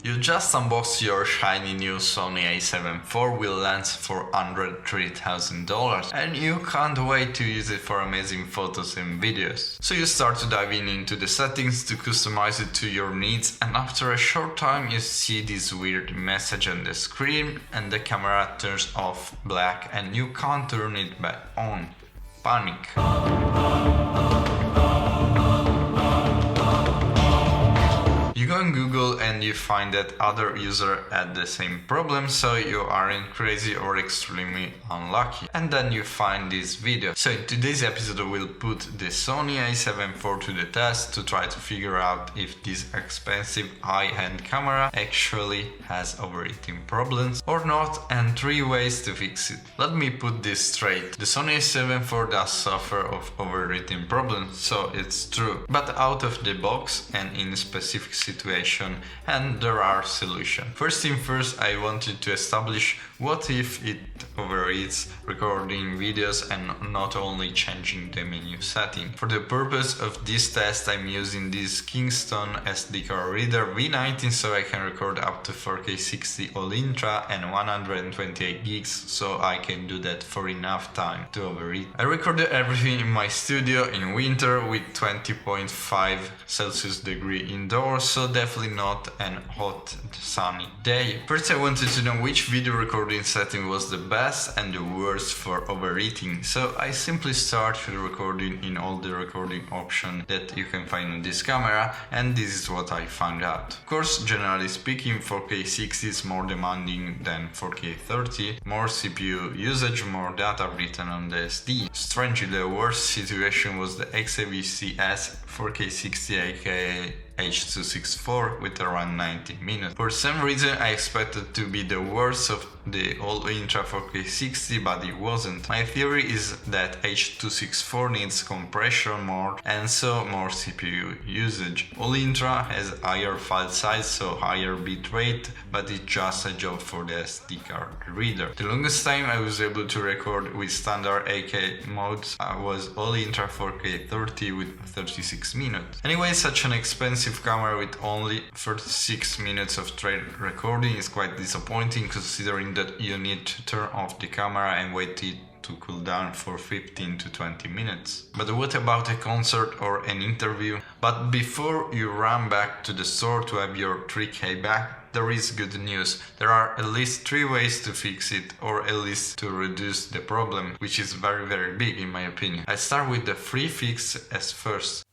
You just unboxed your shiny new Sony A7 IV with lens for under $3,000 and you can't wait to use it for amazing photos and videos. So you start to dive into the settings to customize it to your needs, and after a short time you see this weird message on the screen and the camera turns off black and you can't turn it back on. Panic. You go on Google and you find that other users had the same problem, so you aren't crazy or extremely unlucky. And then you find this video. So in today's episode we'll put the Sony A7 IV to the test to try to figure out if this expensive high-end camera actually has overheating problems or not, and 3 ways to fix it. Let me put this straight. The Sony A7 IV does suffer of overheating problems, so it's true. But out of the box and in specific situation, and there are solutions. First thing first, I wanted to establish what if it overheats recording videos and not only changing the menu setting. For the purpose of this test I'm using this Kingston SD card reader V19, so I can record up to 4K 60 all intra and 128 gigs, so I can do that for enough time to overheat. I recorded everything in my studio in winter with 20.5 Celsius degree indoors, so definitely not an hot sunny day. First I wanted to know which video recording setting was the best and the worst for overheating, so I simply started recording in all the recording options that you can find on this camera, and this is what I found out. Of course, generally speaking, 4K 60 is more demanding than 4K 30, more CPU usage, more data written on the SD. Strangely, the worst situation was the XAVC S 4K 60 aka H.264 with around 90 minutes. For some reason I expected to be the worst of the all intra 4K 60, but it wasn't. My theory is that H.264 needs compression more and so more CPU usage. All intra has higher file size, so higher bitrate, but it's just a job for the SD card reader. The longest time I was able to record with standard AK modes was all intra 4K 30 with 36 minutes. Anyway, such an expensive camera with only 36 minutes of straight recording is quite disappointing, considering that you need to turn off the camera and wait it to cool down for 15 to 20 minutes. But what about a concert or an interview? But before you run back to the store to have your 3K back, there is good news. There are at least 3 ways to fix it, or at least to reduce the problem, which is very big in my opinion. I start with the free fix as first.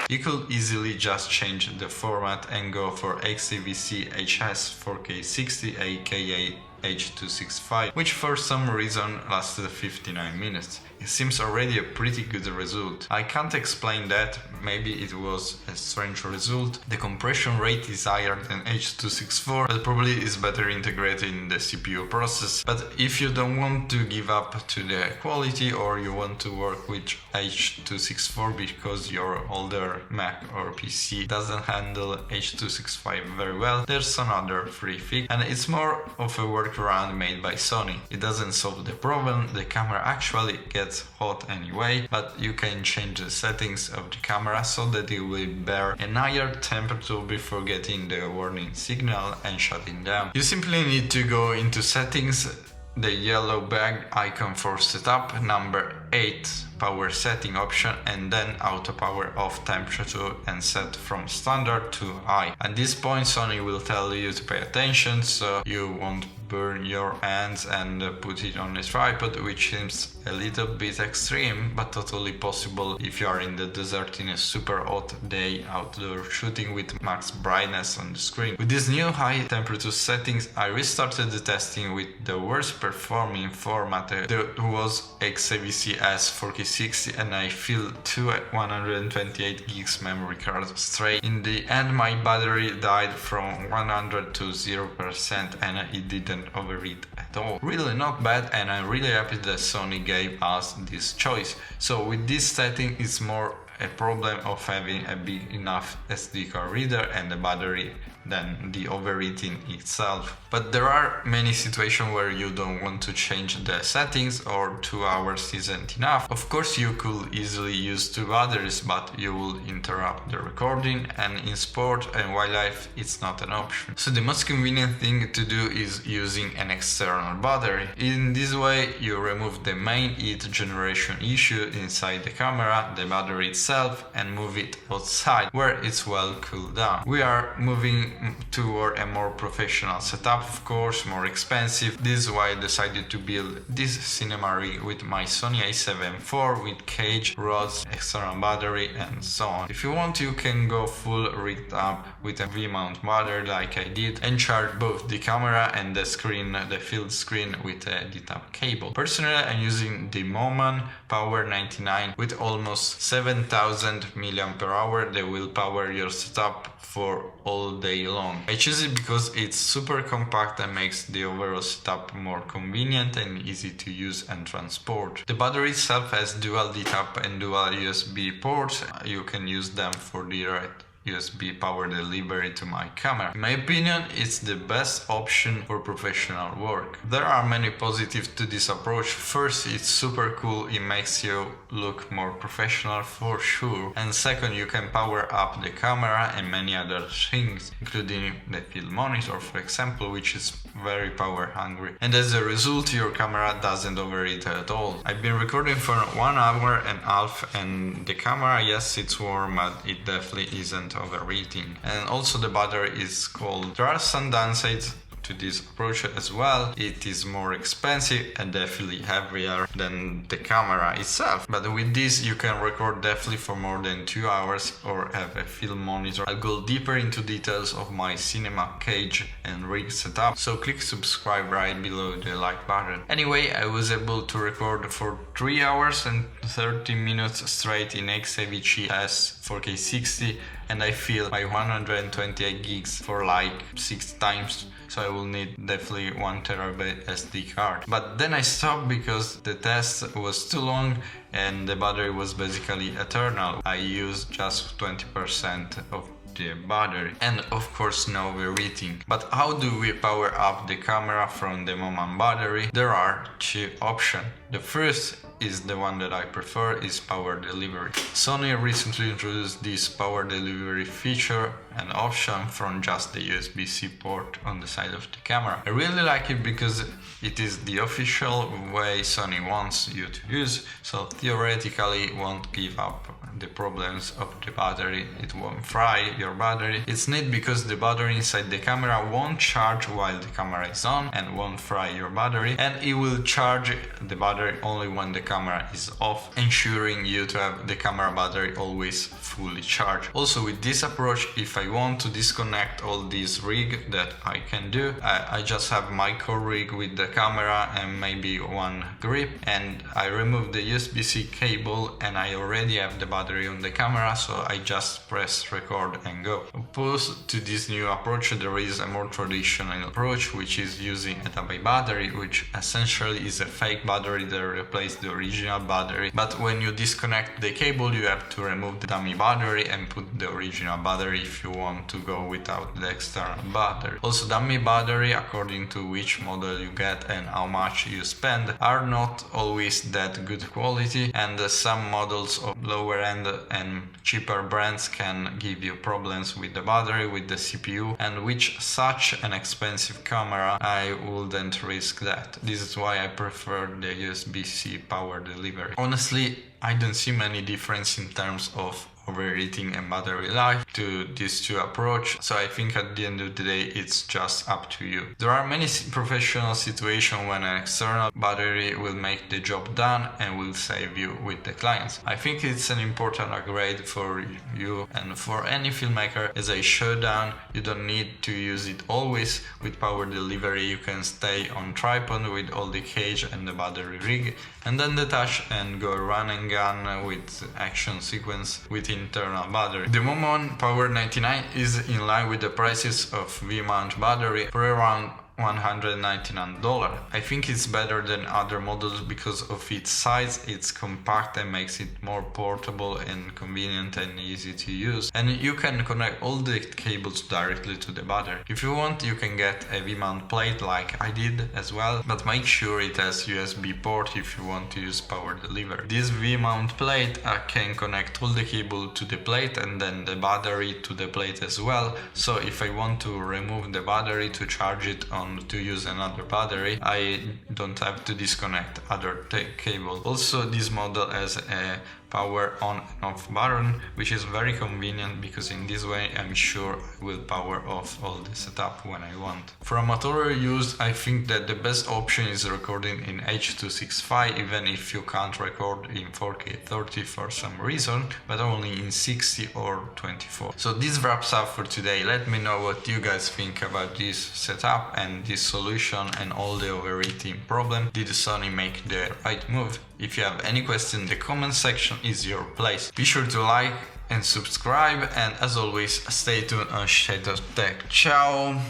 You could easily just change the format and go for XAVC HS 4K 60 aka H.265, which for some reason lasted 59 minutes. It seems already a pretty good result. I can't explain that, maybe it was a strange result. The compression rate is higher than H.264, but probably is better integrated in the CPU process. But if you don't want to give up to the quality, or you want to work with H.264 because your older Mac or PC doesn't handle H.265 very well, there's another free fix, and it's more of a workaround made by Sony. It doesn't solve the problem, the camera actually gets hot anyway, but you can change the settings of the camera so that it will bear a higher temperature before getting the warning signal and shutting down. You simply need to go into settings, the yellow bag icon for setup, number 8 power setting option, and then auto power off temperature and set from standard to high. At this point Sony will tell you to pay attention so you won't burn your hands and put it on a tripod, which seems a little bit extreme, but totally possible if you are in the desert in a super hot day outdoor shooting with max brightness on the screen. With these new high temperature settings I restarted the testing with the worst performing format that was XAVC S 4K 60, and I filled 2 128 gigs memory cards straight. In the end my battery died from 100 to 0% and it didn't overheat at all. Really not bad, and I'm really happy that Sony gave us this choice. So with this setting it's more a problem of having a big enough SD card reader and the battery than the overheating itself. But there are many situations where you don't want to change the settings or 2 hours isn't enough. Of course you could easily use 2 batteries, but you will interrupt the recording, and in sport and wildlife it's not an option. So the most convenient thing to do is using an external battery. In this way you remove the main heat generation issue inside the camera, the battery itself, and move it outside where it's well cooled down. We are moving toward a more professional setup, of course, more expensive. This is why I decided to build this cinema rig with my Sony A7IV with cage, rods, external battery, and so on. If you want, you can go full rigged up with a V-mount battery like I did and charge both the camera and the screen, the field screen, with a D-tap cable. Personally, I'm using the Moman Power 99 with almost 7000 mAh that will power your setup for all day long. I choose it because it's super compact and makes the overall setup more convenient and easy to use and transport. The battery itself has dual D-tap and dual USB ports. You can use them for direct USB power delivery to my camera. In my opinion, it's the best option for professional work. There are many positives to this approach. First, it's super cool, it makes you look more professional for sure. And second, you can power up the camera and many other things, including the field monitor, for example, which is very power hungry. And as a result, your camera doesn't overheat at all. I've been recording for 1 hour and a half, and the camera, yes, it's warm, but it definitely isn't overheating. And also the battery is cold. There are some downsides to this approach as well. It is more expensive and definitely heavier than the camera itself, but with this you can record definitely for more than 2 hours or have a film monitor. I'll go deeper into details of my cinema cage and rig setup, so click subscribe right below the like button. Anyway, I was able to record for 3 hours and 30 minutes straight in XAVC S 4K 60, and I fill my 128 gigs for like 6 times, so I will need definitely 1 terabyte SD card. But then I stopped because the test was too long and the battery was basically eternal. I used just 20% of the battery, and of course no overheating. But how do we power up the camera from the Moman battery? There are 2 options. The first is the one that I prefer, is power delivery. Sony recently introduced this power delivery feature and option from just the USB-C port on the side of the camera. I really like it because it is the official way Sony wants you to use, so theoretically it won't give up the problems of the battery, it won't fry your battery. It's neat because the battery inside the camera won't charge while the camera is on and won't fry your battery, and it will charge the battery only when the camera is off, ensuring you to have the camera battery always fully charged. Also, with this approach, if I want to disconnect all this rig, that I can do. I just have my core rig with the camera and maybe one grip, and I remove the USB-C cable and I already have the battery on the camera, so I just press record and go. Opposed to this new approach, there is a more traditional approach, which is using a dummy battery, which essentially is a fake battery that replaces the original battery. But when you disconnect the cable, you have to remove the dummy battery and put the original battery if you want to go without the external battery. Also, dummy battery, according to which model you get and how much you spend, are not always that good quality, and some models of lower end and cheaper brands can give you problems with the battery, with the CPU, and with such an expensive camera I wouldn't risk that. This is why I prefer the USB-C power delivery. Honestly, I don't see many difference in terms of overheating and battery life to these 2 approaches, so I think at the end of the day it's just up to you. There are many professional situations when an external battery will make the job done and will save you with the clients. I think it's an important upgrade for you and for any filmmaker. As I showed down, you don't need to use it always. With power delivery you can stay on tripod with all the cage and the battery rig, and then detach and go run and gun with action sequence with internal battery. The Moman Power 99 is in line with the prices of V-mount battery for around $199. I think it's better than other models because of its size. It's compact and makes it more portable and convenient and easy to use, and you can connect all the cables directly to the battery. If you want, you can get a V-mount plate like I did as well, but make sure it has USB port if you want to use power delivery. This V-mount plate can connect all the cable to the plate and then the battery to the plate as well, so if I want to remove the battery to charge it on to use another battery, I don't have to disconnect other cable. Also, this model has a power on and off button, which is very convenient because in this way I'm sure I will power off all the setup when I want. For amateur use, I think that the best option is recording in H.265, even if you can't record in 4K 30 for some reason, but only in 60 or 24. So this wraps up for today. Let me know what you guys think about this setup and this solution and all the overheating problem. Did Sony make the right move? If you have any question, the comment section is your place. Be sure to like and subscribe, and as always, stay tuned on Shadow Tech. Ciao!